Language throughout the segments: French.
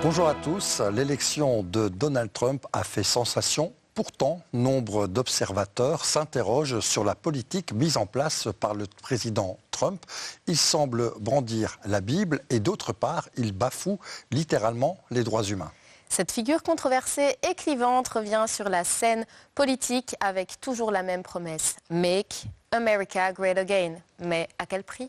Bonjour à tous. L'élection de Donald Trump a fait sensation. Pourtant, nombre d'observateurs s'interrogent sur la politique mise en place par le président Trump. Il semble brandir la Bible et d'autre part, il bafoue littéralement les droits humains. Cette figure controversée et clivante revient sur la scène politique avec toujours la même promesse. Make America Great Again. Mais à quel prix ?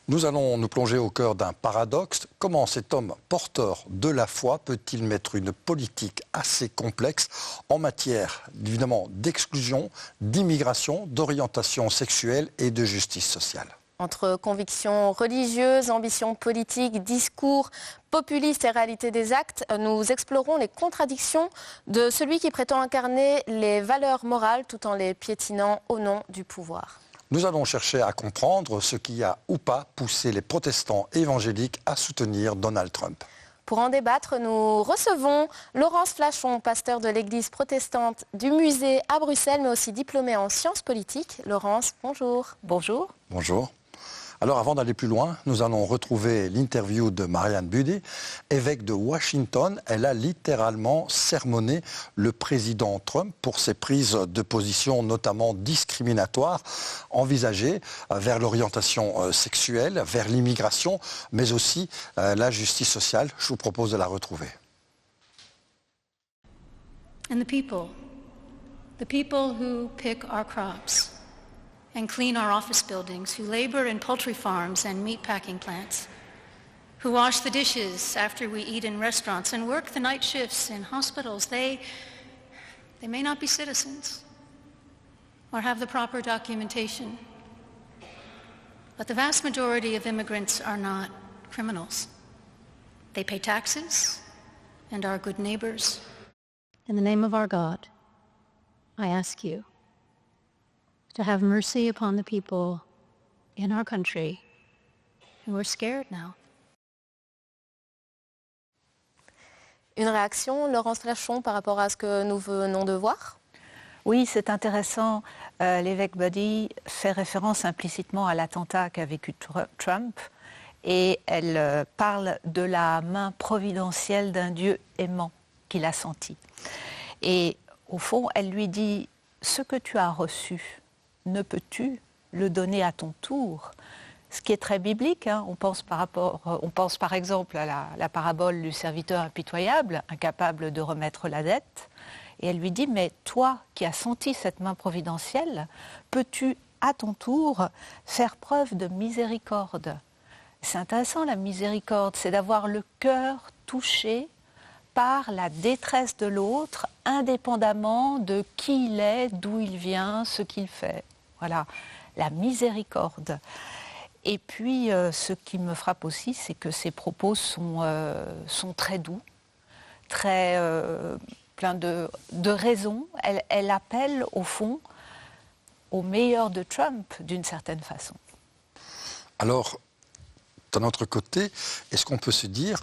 Nous allons nous plonger au cœur d'un paradoxe. Comment cet homme porteur de la foi peut-il mettre une politique assez complexe en matière, évidemment, d'exclusion, d'immigration, d'orientation sexuelle et de justice sociale ? Entre convictions religieuses, ambitions politiques, discours populistes et réalité des actes, nous explorons les contradictions de celui qui prétend incarner les valeurs morales tout en les piétinant au nom du pouvoir. Nous allons chercher à comprendre ce qui a ou pas poussé les protestants évangéliques à soutenir Donald Trump. Pour en débattre, nous recevons Laurence Flachon, pasteur de l'église protestante du Musée à Bruxelles, mais aussi diplômée en sciences politiques. Laurence, bonjour. Bonjour. Bonjour. Alors avant d'aller plus loin, nous allons retrouver l'interview de Marianne Buddy, évêque de Washington. Elle a littéralement sermonné le président Trump pour ses prises de position notamment discriminatoires envisagées vers l'orientation sexuelle, vers l'immigration, mais aussi la justice sociale. Je vous propose de la retrouver. And the people who pick our crops and clean our office buildings, who labor in poultry farms and meatpacking plants, who wash the dishes after we eat in restaurants and work the night shifts in hospitals, they may not be citizens or have the proper documentation. But the vast majority of immigrants are not criminals. They pay taxes and are good neighbors. In the name of our God, I ask you to have mercy upon the people in our country who are scared now. Une réaction, Laurence Flachon, par rapport à ce que nous venons de voir ? Oui, c'est intéressant. L'évêque Buddy fait référence implicitement à l'attentat qu'a vécu Trump et elle parle de la main providentielle d'un Dieu aimant qu'il a senti. Et au fond, elle lui dit « Ce que tu as reçu, ne peux-tu le donner à ton tour ?» Ce qui est très biblique, hein. On pense par exemple à la parabole du serviteur impitoyable, incapable de remettre la dette. Et elle lui dit, mais toi qui as senti cette main providentielle, peux-tu à ton tour faire preuve de miséricorde ? C'est intéressant, la miséricorde, c'est d'avoir le cœur touché par la détresse de l'autre, indépendamment de qui il est, d'où il vient, ce qu'il fait. Voilà, la miséricorde. Et puis, ce qui me frappe aussi, c'est que ses propos sont très doux, très pleins de raison. Elle appelle, au fond, au meilleur de Trump, d'une certaine façon. Alors, d'un autre côté, est-ce qu'on peut se dire,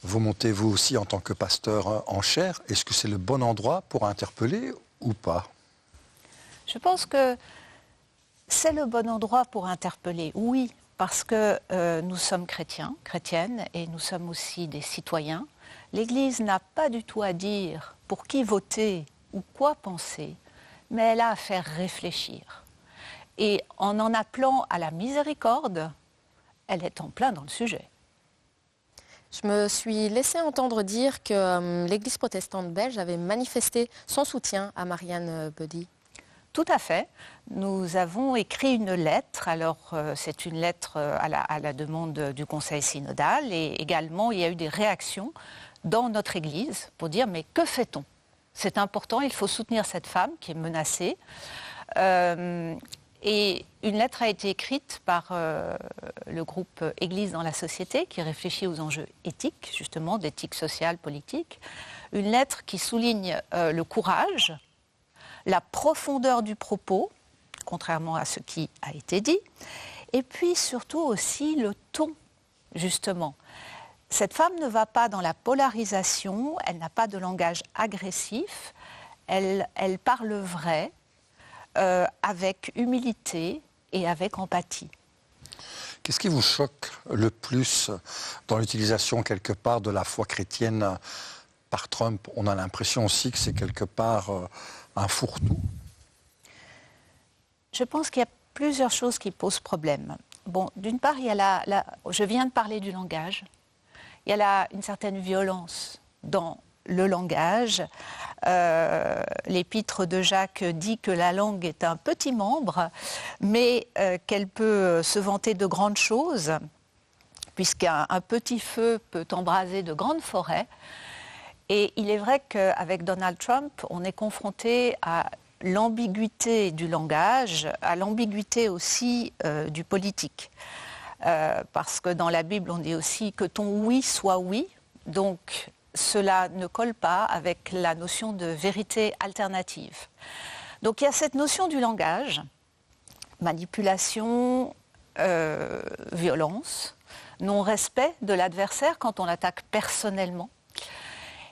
vous montez vous aussi en tant que pasteur en chair, est-ce que c'est le bon endroit pour interpeller ou pas ? Je pense que c'est le bon endroit pour interpeller, oui, parce que nous sommes chrétiens, chrétiennes, et nous sommes aussi des citoyens. L'Église n'a pas du tout à dire pour qui voter ou quoi penser, mais elle a à faire réfléchir. Et en appelant à la miséricorde, elle est en plein dans le sujet. Je me suis laissé entendre dire que l'Église protestante belge avait manifesté son soutien à Marianne Buddy. Tout à fait. Nous avons écrit une lettre. Alors, c'est une lettre à la demande du Conseil synodal. Et également, il y a eu des réactions dans notre Église pour dire, mais que fait-on ? C'est important, il faut soutenir cette femme qui est menacée. Et une lettre a été écrite par le groupe Église dans la société qui réfléchit aux enjeux éthiques, justement, d'éthique sociale, politique. Une lettre qui souligne le courage, la profondeur du propos, contrairement à ce qui a été dit, et puis surtout aussi le ton, justement. Cette femme ne va pas dans la polarisation, elle n'a pas de langage agressif, elle parle vrai, avec humilité et avec empathie. Qu'est-ce qui vous choque le plus dans l'utilisation quelque part de la foi chrétienne par Trump? On a l'impression aussi que c'est quelque part un fourre-tout. Je pense qu'il y a plusieurs choses qui posent problème. Bon, d'une part, il y a je viens de parler du langage. Il y a une certaine violence dans le langage. L'épître de Jacques dit que la langue est un petit membre, mais qu'elle peut se vanter de grandes choses, puisqu'un petit feu peut embraser de grandes forêts. Et il est vrai qu'avec Donald Trump, on est confronté à l'ambiguïté du langage, à l'ambiguïté aussi du politique. Parce que dans la Bible, on dit aussi que ton oui soit oui. Donc, cela ne colle pas avec la notion de vérité alternative. Donc, il y a cette notion du langage, manipulation, violence, non-respect de l'adversaire quand on l'attaque personnellement.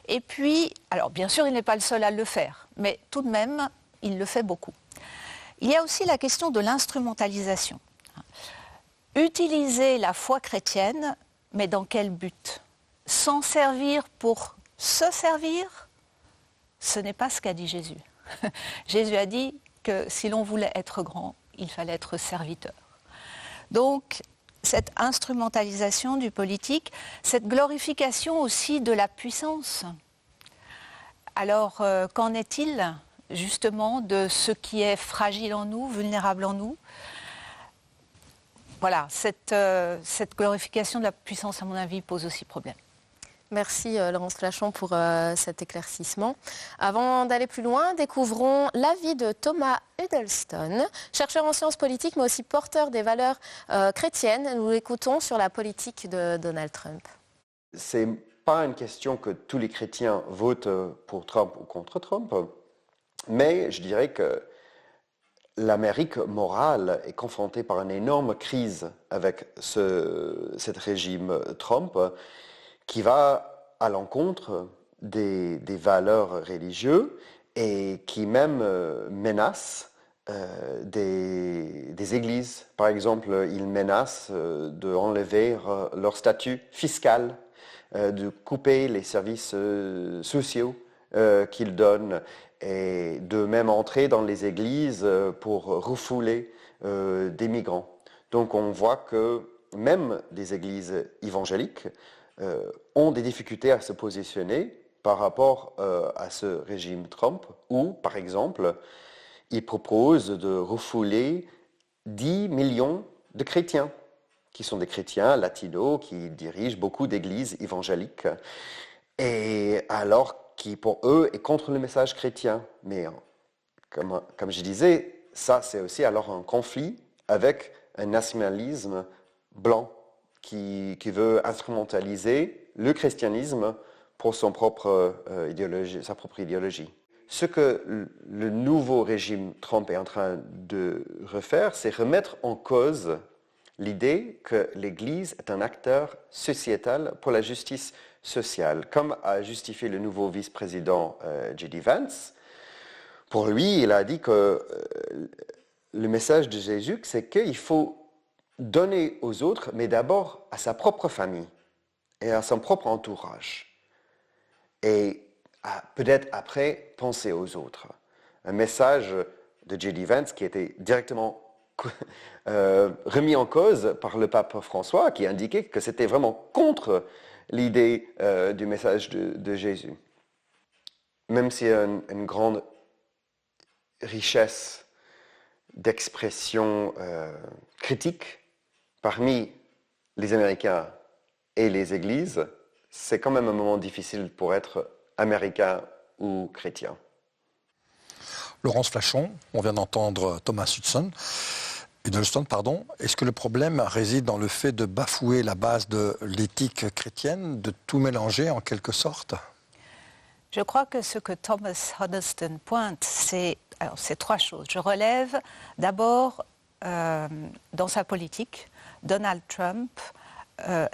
Et puis, alors bien sûr, il n'est pas le seul à le faire, mais tout de même, il le fait beaucoup. Il y a aussi la question de l'instrumentalisation. Utiliser la foi chrétienne, mais dans quel but? S'en servir pour se servir, ce n'est pas ce qu'a dit Jésus. Jésus a dit que si l'on voulait être grand, il fallait être serviteur. Donc, cette instrumentalisation du politique, cette glorification aussi de la puissance. Alors, qu'en est-il justement de ce qui est fragile en nous, vulnérable en nous? Voilà, cette glorification de la puissance, à mon avis, pose aussi problème. Merci Laurence Flachon pour cet éclaircissement. Avant d'aller plus loin, découvrons l'avis de Thomas Huddleston, chercheur en sciences politiques mais aussi porteur des valeurs chrétiennes. Nous l'écoutons sur la politique de Donald Trump. C'est pas une question que tous les chrétiens votent pour Trump ou contre Trump, mais je dirais que l'Amérique morale est confrontée par une énorme crise avec cet régime Trump qui va à l'encontre des valeurs religieuses et qui même menace des églises. Par exemple, il menace d'enlever leur statut fiscal, de couper les services sociaux qu'ils donnent et de même entrer dans les églises pour refouler des migrants. Donc on voit que même des églises évangéliques ont des difficultés à se positionner par rapport à ce régime Trump, où, par exemple, il propose de refouler 10 millions de chrétiens, qui sont des chrétiens latinos, qui dirigent beaucoup d'églises évangéliques, et alors qui, pour eux, est contre le message chrétien. Mais, comme je disais, ça, c'est aussi alors un conflit avec un nationalisme blanc, qui veut instrumentaliser le christianisme pour sa propre idéologie. Ce que le nouveau régime Trump est en train de refaire, c'est remettre en cause l'idée que l'Église est un acteur sociétal pour la justice sociale, comme a justifié le nouveau vice-président J.D. Vance. Pour lui, il a dit que le message de Jésus, c'est qu'il faut donner aux autres, mais d'abord à sa propre famille et à son propre entourage. Et peut-être après, penser aux autres. Un message de J.D. Vance qui était directement remis en cause par le pape François, qui indiquait que c'était vraiment contre l'idée du message de Jésus. Même s'il y a une grande richesse d'expression critique parmi les Américains et les églises, c'est quand même un moment difficile pour être américain ou chrétien. Laurence Flachon, on vient d'entendre Thomas Huddleston. Est-ce que le problème réside dans le fait de bafouer la base de l'éthique chrétienne, de tout mélanger en quelque sorte? Je crois que ce que Thomas Huddleston pointe, c'est trois choses. Je relève d'abord, dans sa politique, Donald Trump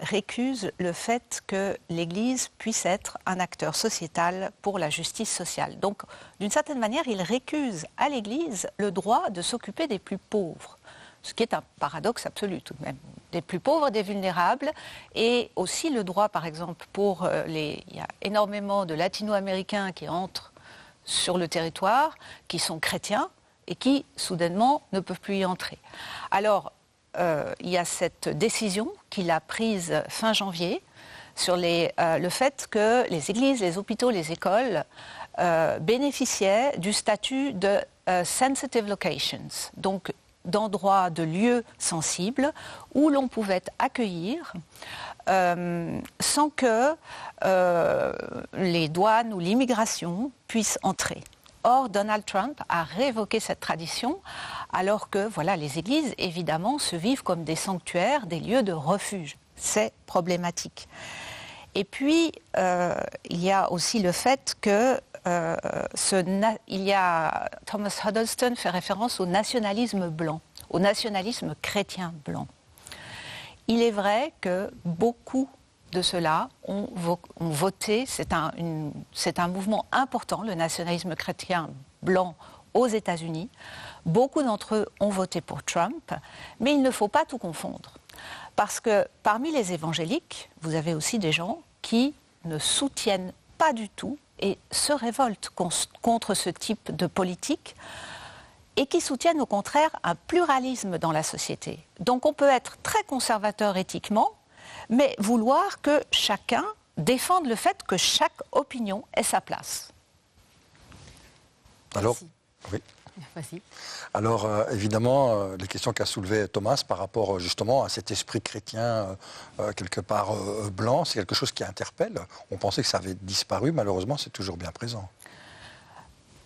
récuse le fait que l'Église puisse être un acteur sociétal pour la justice sociale. Donc, d'une certaine manière, il récuse à l'Église le droit de s'occuper des plus pauvres. ce qui est un paradoxe absolu tout de même, des plus pauvres, des vulnérables, et aussi le droit, par exemple, il y a énormément de latino-américains qui entrent sur le territoire, qui sont chrétiens, et qui, soudainement, ne peuvent plus y entrer. Alors, il y a cette décision qu'il a prise fin janvier sur le fait que les églises, les hôpitaux, les écoles bénéficiaient du statut de sensitive locations, donc d'endroits, de lieux sensibles où l'on pouvait accueillir sans que les douanes ou l'immigration puissent entrer. Or, Donald Trump a révoqué cette tradition, alors que voilà, les églises, évidemment, se vivent comme des sanctuaires, des lieux de refuge. C'est problématique. Et puis, il y a aussi le fait que Thomas Huddleston fait référence au nationalisme blanc, au nationalisme chrétien blanc. Il est vrai que beaucoup de ceux-là ont voté, c'est un mouvement important, le nationalisme chrétien blanc aux États-Unis. Beaucoup d'entre eux ont voté pour Trump, mais il ne faut pas tout confondre. Parce que parmi les évangéliques, vous avez aussi des gens qui ne soutiennent pas du tout et se révoltent contre ce type de politique et qui soutiennent au contraire un pluralisme dans la société. Donc on peut être très conservateur éthiquement, mais vouloir que chacun défende le fait que chaque opinion ait sa place. Alors, oui. Vas-y. Alors, évidemment, les questions qu'a soulevées Thomas par rapport justement à cet esprit chrétien quelque part blanc, c'est quelque chose qui interpelle. On pensait que ça avait disparu, malheureusement, c'est toujours bien présent.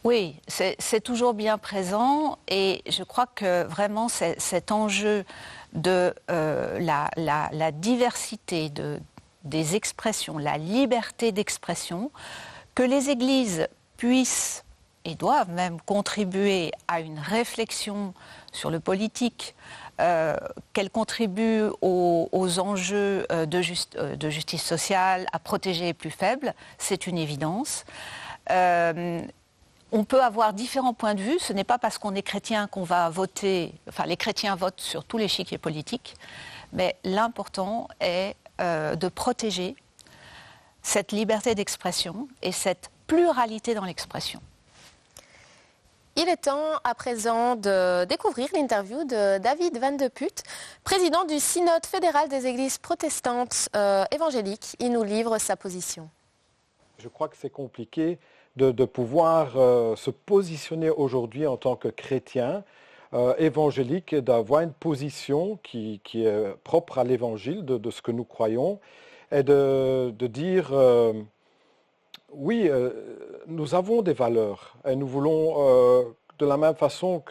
Oui, c'est toujours bien présent et je crois que vraiment cet enjeu de la diversité des expressions, la liberté d'expression, que les églises puissent et doivent même contribuer à une réflexion sur le politique, qu'elles contribuent aux enjeux de justice sociale, à protéger les plus faibles, c'est une évidence. On peut avoir différents points de vue, ce n'est pas parce qu'on est chrétien qu'on va voter, enfin les chrétiens votent sur tous les chiquiers politiques, mais l'important est de protéger cette liberté d'expression et cette pluralité dans l'expression. Il est temps à présent de découvrir l'interview de David Van de Putte, président du Synode fédéral des églises protestantes évangéliques. Il nous livre sa position. Je crois que c'est compliqué de pouvoir se positionner aujourd'hui en tant que chrétien évangélique, d'avoir une position qui est propre à l'évangile, de ce que nous croyons, et de dire... Oui, nous avons des valeurs et nous voulons, de la même façon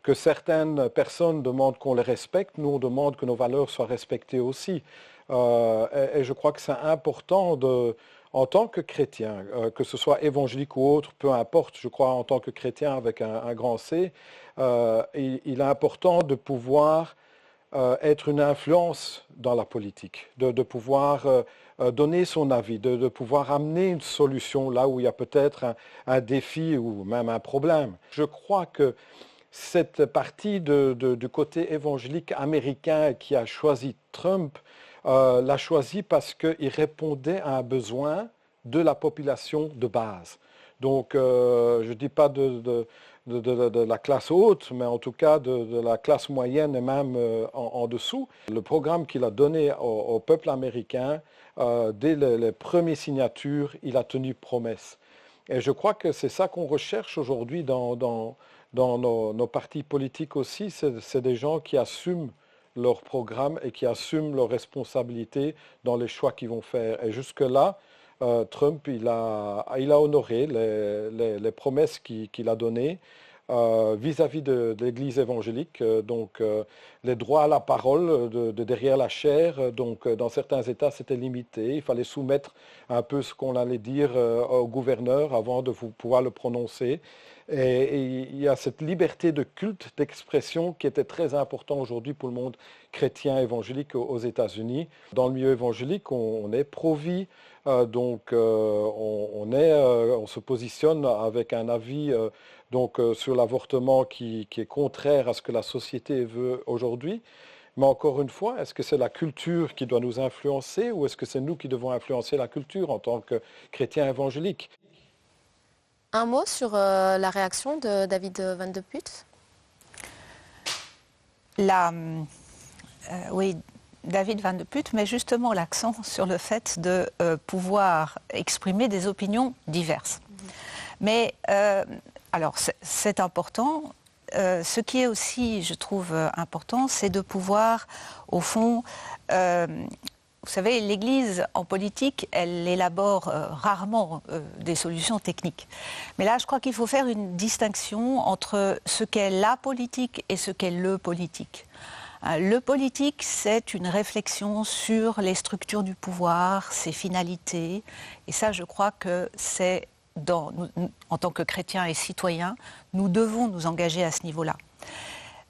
que certaines personnes demandent qu'on les respecte, nous on demande que nos valeurs soient respectées aussi. Et je crois que c'est important en tant que chrétien, que ce soit évangélique ou autre, peu importe, je crois en tant que chrétien avec un grand C, il est important de pouvoir être une influence dans la politique, de pouvoir donner son avis, de pouvoir amener une solution là où il y a peut-être un défi ou même un problème. Je crois que cette partie du côté évangélique américain qui a choisi Trump l'a choisi parce qu'il répondait à un besoin de la population de base. Donc, je ne dis pas de la classe haute, mais en tout cas de la classe moyenne et même en dessous. Le programme qu'il a donné au peuple américain, dès les premières signatures, il a tenu promesse. Et je crois que c'est ça qu'on recherche aujourd'hui dans nos partis politiques aussi, c'est des gens qui assument leur programme et qui assument leurs responsabilités dans les choix qu'ils vont faire. Et jusque-là, Trump, il a honoré les promesses qu'il a données vis-à-vis de l'Église évangélique, donc les droits à la parole de derrière la chair, donc dans certains États c'était limité, il fallait soumettre un peu ce qu'on allait dire au gouverneur avant de pouvoir le prononcer. Et il y a cette liberté de culte, d'expression qui était très importante aujourd'hui pour le monde chrétien évangélique aux États-Unis. Dans le milieu évangélique, on est pro-vie, donc on se positionne avec un avis sur l'avortement qui est contraire à ce que la société veut aujourd'hui. Mais encore une fois, est-ce que c'est la culture qui doit nous influencer ou est-ce que c'est nous qui devons influencer la culture en tant que chrétiens évangéliques? Un mot sur la réaction de David Van de Putte? Oui, David Van de Putte met justement l'accent sur le fait de pouvoir exprimer des opinions diverses. Mais, alors, c'est important. Ce qui est aussi, je trouve, important, c'est de pouvoir, au fond, vous savez, l'Église en politique, elle élabore rarement des solutions techniques. Mais là, je crois qu'il faut faire une distinction entre ce qu'est la politique et ce qu'est le politique. Le politique, c'est une réflexion sur les structures du pouvoir, ses finalités. Et ça, je crois que c'est, en tant que chrétiens et citoyens, nous devons nous engager à ce niveau-là.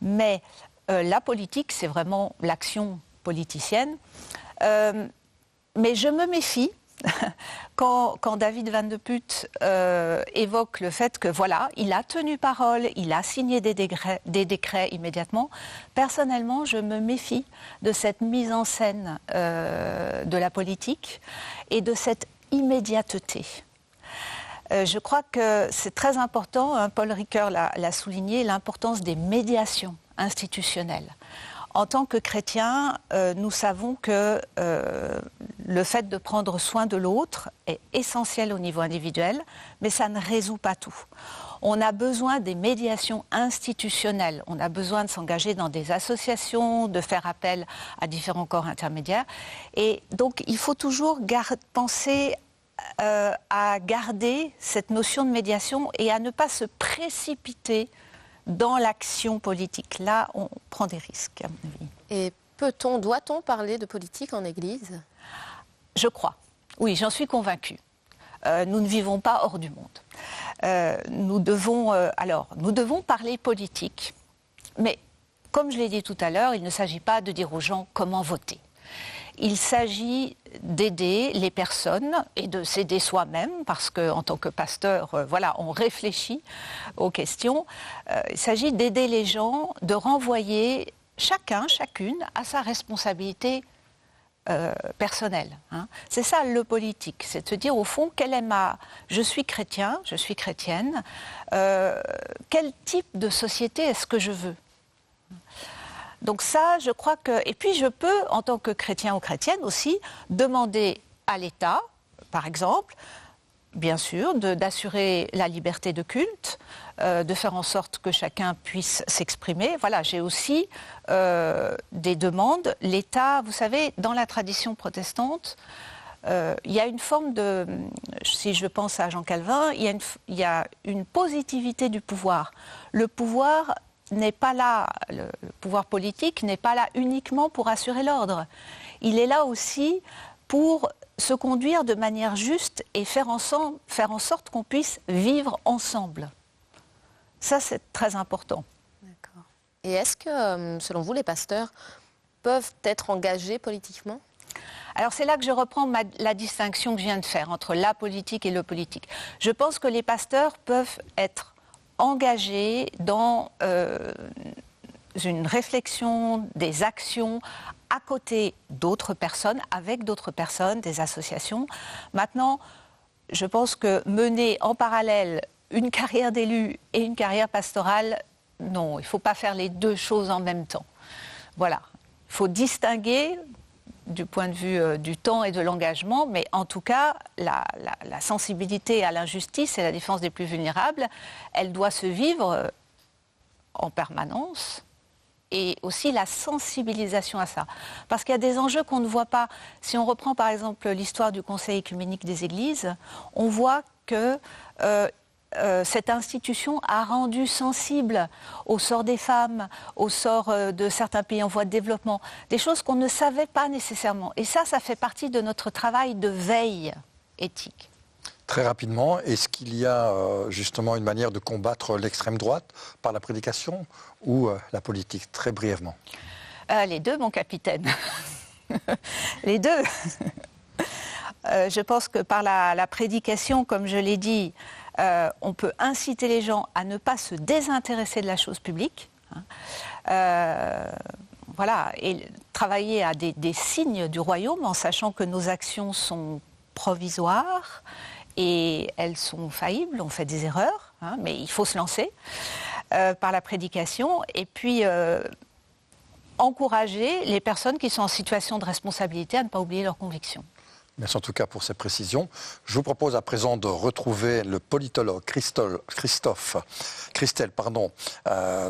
Mais la politique, c'est vraiment l'action politicienne. Mais je me méfie quand David Van de Putte évoque le fait que voilà, il a tenu parole, il a signé des décrets immédiatement. Personnellement, je me méfie de cette mise en scène de la politique et de cette immédiateté. Je crois que c'est très important, hein, Paul Ricoeur l'a souligné, l'importance des médiations institutionnelles. En tant que chrétiens, nous savons que le fait de prendre soin de l'autre est essentiel au niveau individuel, mais ça ne résout pas tout. On a besoin des médiations institutionnelles, on a besoin de s'engager dans des associations, de faire appel à différents corps intermédiaires. Et donc, il faut toujours penser à garder cette notion de médiation et à ne pas se précipiter dans l'action politique. Là, on prend des risques, à mon avis. Et doit-on parler de politique en Église? Je crois. Oui, j'en suis convaincue. Nous ne vivons pas hors du monde. Nous devons parler politique, mais comme je l'ai dit tout à l'heure, il ne s'agit pas de dire aux gens comment voter. Il s'agit d'aider les personnes et de s'aider soi-même, parce qu'en tant que pasteur, on réfléchit aux questions. Il s'agit d'aider les gens, de renvoyer chacune à sa responsabilité personnelle. Hein. C'est ça le politique, c'est de se dire au fond, je suis chrétien, je suis chrétienne, quel type de société est-ce que je veux ? Donc ça, je crois que... Et puis je peux, en tant que chrétien ou chrétienne aussi, demander à l'État, par exemple, bien sûr, d'assurer la liberté de culte, de faire en sorte que chacun puisse s'exprimer. Voilà, j'ai aussi des demandes. L'État, vous savez, dans la tradition protestante, il y a une forme de... Si je pense à Jean Calvin, il y a une positivité du pouvoir. Le pouvoir n'est pas là, le pouvoir politique n'est pas là uniquement pour assurer l'ordre. Il est là aussi pour se conduire de manière juste et faire en sorte qu'on puisse vivre ensemble. Ça, c'est très important. D'accord. Et est-ce que, selon vous, les pasteurs peuvent être engagés politiquement ? Alors c'est là que je reprends la distinction que je viens de faire entre la politique et le politique. Je pense que les pasteurs peuvent être engagés dans une réflexion, des actions à côté d'autres personnes, avec d'autres personnes, des associations. Maintenant, je pense que mener en parallèle une carrière d'élu et une carrière pastorale, non, il ne faut pas faire les deux choses en même temps. Voilà, il faut distinguer du point de vue du temps et de l'engagement, mais en tout cas, la sensibilité à l'injustice et la défense des plus vulnérables, elle doit se vivre en permanence, et aussi la sensibilisation à ça. Parce qu'il y a des enjeux qu'on ne voit pas. Si on reprend par exemple l'histoire du Conseil œcuménique des Églises, on voit que cette institution a rendu sensible au sort des femmes, au sort de certains pays en voie de développement, des choses qu'on ne savait pas nécessairement. Et ça fait partie de notre travail de veille éthique. Très rapidement, est-ce qu'il y a justement une manière de combattre l'extrême droite par la prédication ou la politique? Très brièvement. Les deux, mon capitaine. Les deux. Je pense que par la prédication, comme je l'ai dit, on peut inciter les gens à ne pas se désintéresser de la chose publique. Voilà, et travailler à des signes du royaume en sachant que nos actions sont provisoires et elles sont faillibles, on fait des erreurs, mais il faut se lancer par la prédication et puis encourager les personnes qui sont en situation de responsabilité à ne pas oublier leurs convictions. Merci en tout cas pour ces précisions. Je vous propose à présent de retrouver le politologue Christelle,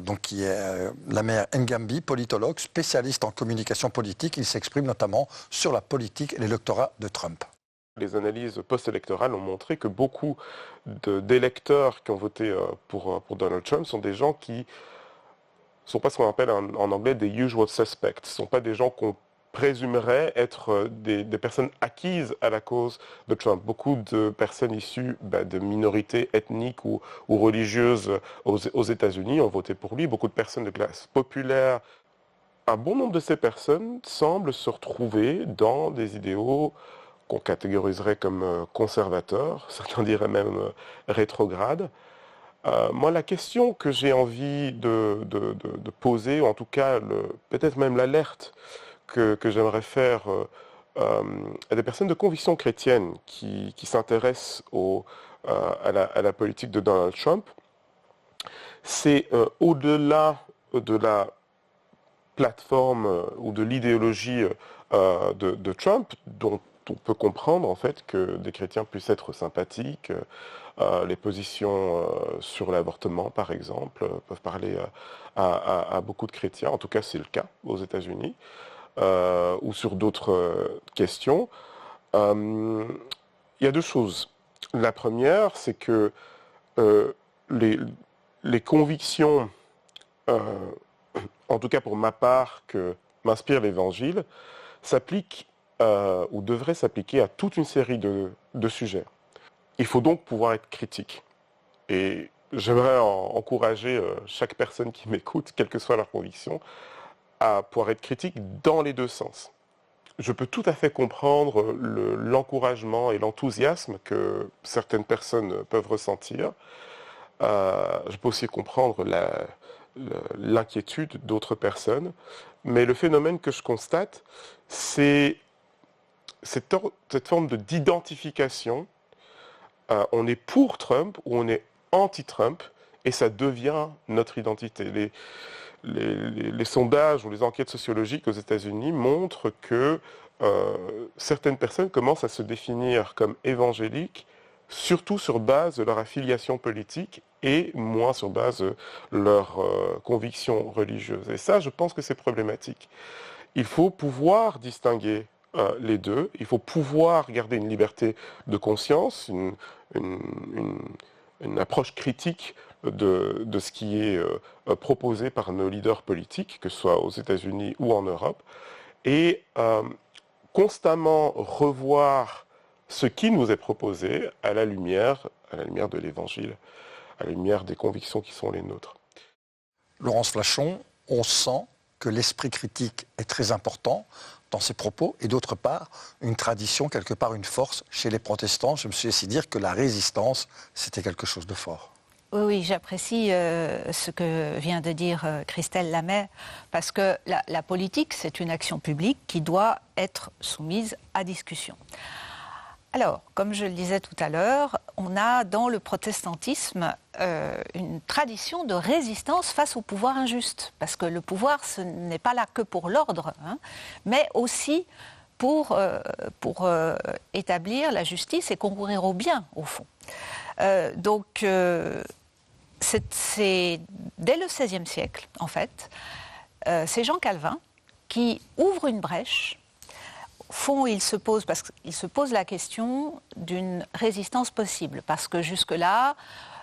donc qui est la mère Ngambi, politologue, spécialiste en communication politique. Il s'exprime notamment sur la politique et l'électorat de Trump. Les analyses post-électorales ont montré que beaucoup d'électeurs qui ont voté pour Donald Trump sont des gens qui ne sont pas ce qu'on appelle en anglais des usual suspects. Ce ne sont pas des gens qu'on présumerait être des personnes acquises à la cause de Trump. Beaucoup de personnes issues de minorités ethniques ou religieuses aux États-Unis ont voté pour lui. Beaucoup de personnes de classe populaire. Un bon nombre de ces personnes semblent se retrouver dans des idéaux qu'on catégoriserait comme conservateurs, certains diraient même rétrogrades. Moi, la question que j'ai envie de poser, ou en tout cas peut-être même l'alerte que j'aimerais faire à des personnes de conviction chrétienne qui s'intéressent à la politique de Donald Trump, c'est au-delà de la plateforme ou de l'idéologie de Trump, dont on peut comprendre en fait que des chrétiens puissent être sympathiques. Les positions sur l'avortement, par exemple, peuvent parler à beaucoup de chrétiens. En tout cas, c'est le cas aux États-Unis. Ou sur d'autres questions. Il y a deux choses. La première, c'est que les convictions, en tout cas pour ma part, que m'inspire l'Évangile, s'appliquent ou devraient s'appliquer à toute une série de sujets. Il faut donc pouvoir être critique. Et j'aimerais encourager chaque personne qui m'écoute, quelle que soit leur conviction, à pouvoir être critique dans les deux sens. Je peux tout à fait comprendre l'encouragement et l'enthousiasme que certaines personnes peuvent ressentir. Je peux aussi comprendre l'inquiétude d'autres personnes. Mais le phénomène que je constate, c'est cette forme d'identification. On est pour Trump ou on est anti-Trump et ça devient notre identité. Les sondages ou les enquêtes sociologiques aux États-Unis montrent que certaines personnes commencent à se définir comme évangéliques, surtout sur base de leur affiliation politique et moins sur base de leurs convictions religieuses. Et ça, je pense que c'est problématique. Il faut pouvoir distinguer les deux, il faut pouvoir garder une liberté de conscience, une approche critique de ce qui est proposé par nos leaders politiques, que ce soit aux États-Unis ou en Europe, et constamment revoir ce qui nous est proposé à la lumière de l'Évangile, à la lumière des convictions qui sont les nôtres. Laurence Flachon, on sent que l'esprit critique est très important dans ses propos, et d'autre part, une tradition, quelque part une force chez les protestants. Je me suis laissé dire que la résistance, c'était quelque chose de fort. Oui, j'apprécie ce que vient de dire Christelle Lamay, parce que la politique, c'est une action publique qui doit être soumise à discussion. Alors, comme je le disais tout à l'heure, on a dans le protestantisme une tradition de résistance face au pouvoir injuste, parce que le pouvoir, ce n'est pas là que pour l'ordre, mais aussi pour établir la justice et concourir au bien, au fond. Donc, c'est dès le XVIe siècle, en fait, c'est Jean Calvin qui ouvre une brèche. Au fond, il se pose la question d'une résistance possible, parce que jusque-là,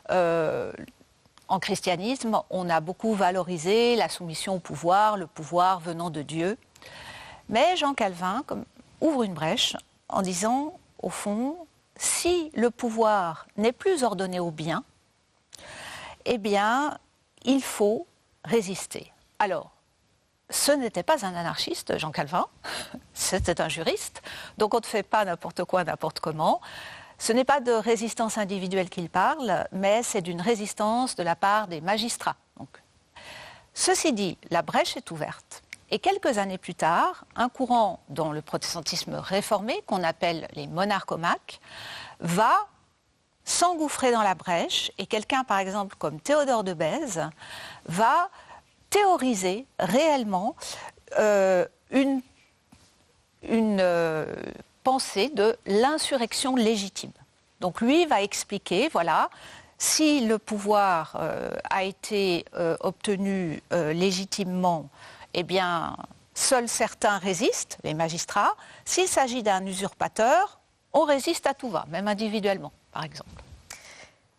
en christianisme, on a beaucoup valorisé la soumission au pouvoir, le pouvoir venant de Dieu. Mais Jean Calvin ouvre une brèche en disant, au fond, si le pouvoir n'est plus ordonné au bien, eh bien, il faut résister. Alors, ce n'était pas un anarchiste, Jean Calvin, c'était un juriste, donc on ne fait pas n'importe quoi, n'importe comment. Ce n'est pas de résistance individuelle qu'il parle, mais c'est d'une résistance de la part des magistrats. Donc, ceci dit, la brèche est ouverte. Et quelques années plus tard, un courant dans le protestantisme réformé, qu'on appelle les monarchomaques, va s'engouffrer dans la brèche, et quelqu'un, par exemple, comme Théodore de Bèze, va théoriser réellement une pensée de l'insurrection légitime. Donc lui va expliquer, voilà, si le pouvoir a été obtenu légitimement, eh bien, seuls certains résistent, les magistrats. S'il s'agit d'un usurpateur, on résiste à tout va, même individuellement, par exemple.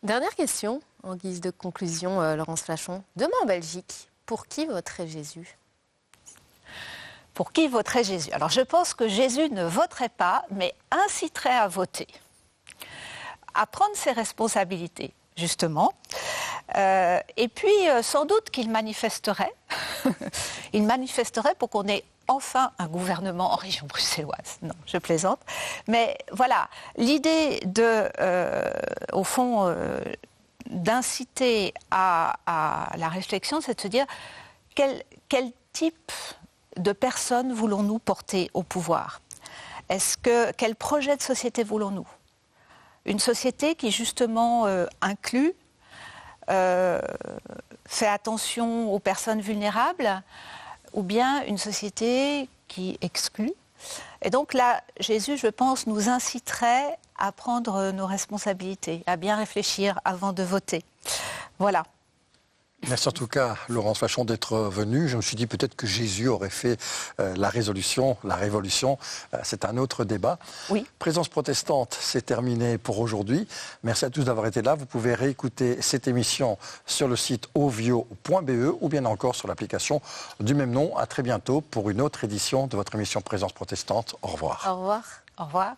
Dernière question, en guise de conclusion, Laurence Flachon. Demain en Belgique, pour qui voterait Jésus ? Pour qui voterait Jésus ? Alors je pense que Jésus ne voterait pas, mais inciterait à voter, à prendre ses responsabilités, justement. Et puis, sans doute qu'il manifesterait. Il manifesterait pour qu'on ait enfin un gouvernement en région bruxelloise. Non, je plaisante. Mais voilà, l'idée au fond, d'inciter à la réflexion, c'est de se dire quel type de personnes voulons-nous porter au pouvoir ? Quel projet de société voulons-nous ? Une société qui, justement, inclut, fait attention aux personnes vulnérables, ou bien une société qui exclut. Et donc là, Jésus, je pense, nous inciterait à prendre nos responsabilités, à bien réfléchir avant de voter. Voilà. Merci en tout cas, Laurence Flachon, d'être venue. Je me suis dit peut-être que Jésus aurait fait la révolution. C'est un autre débat. Oui. Présence protestante, c'est terminé pour aujourd'hui. Merci à tous d'avoir été là. Vous pouvez réécouter cette émission sur le site ovio.be ou bien encore sur l'application du même nom. À très bientôt pour une autre édition de votre émission Présence protestante. Au revoir. Au revoir. Au revoir.